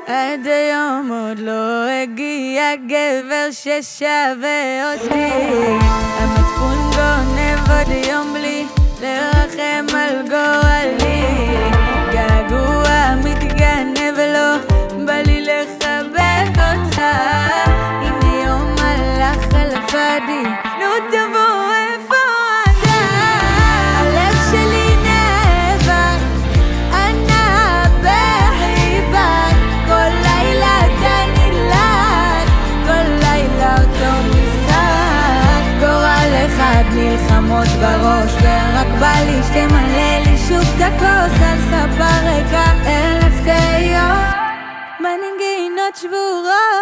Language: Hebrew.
עד היום עוד לא הגיע גבר ששווה אותי. המצפון גונב עוד יום בלי לרחם על גורלי. געגוע מתגנב לו, בא לי לחבק אותך. הנה יום הלך על הפאדי, נו תבוא איפה אתה? הלב שלי נאבק, ענה בחיבק. כל לילה אתה נדלק, כל לילה אותו משחק. גורל אחד מלחמות בראש, ורק בא לי שתמלא לי שוב את הכוס על ספה ריקה. 1000 תהיות, מנגינות שבורות.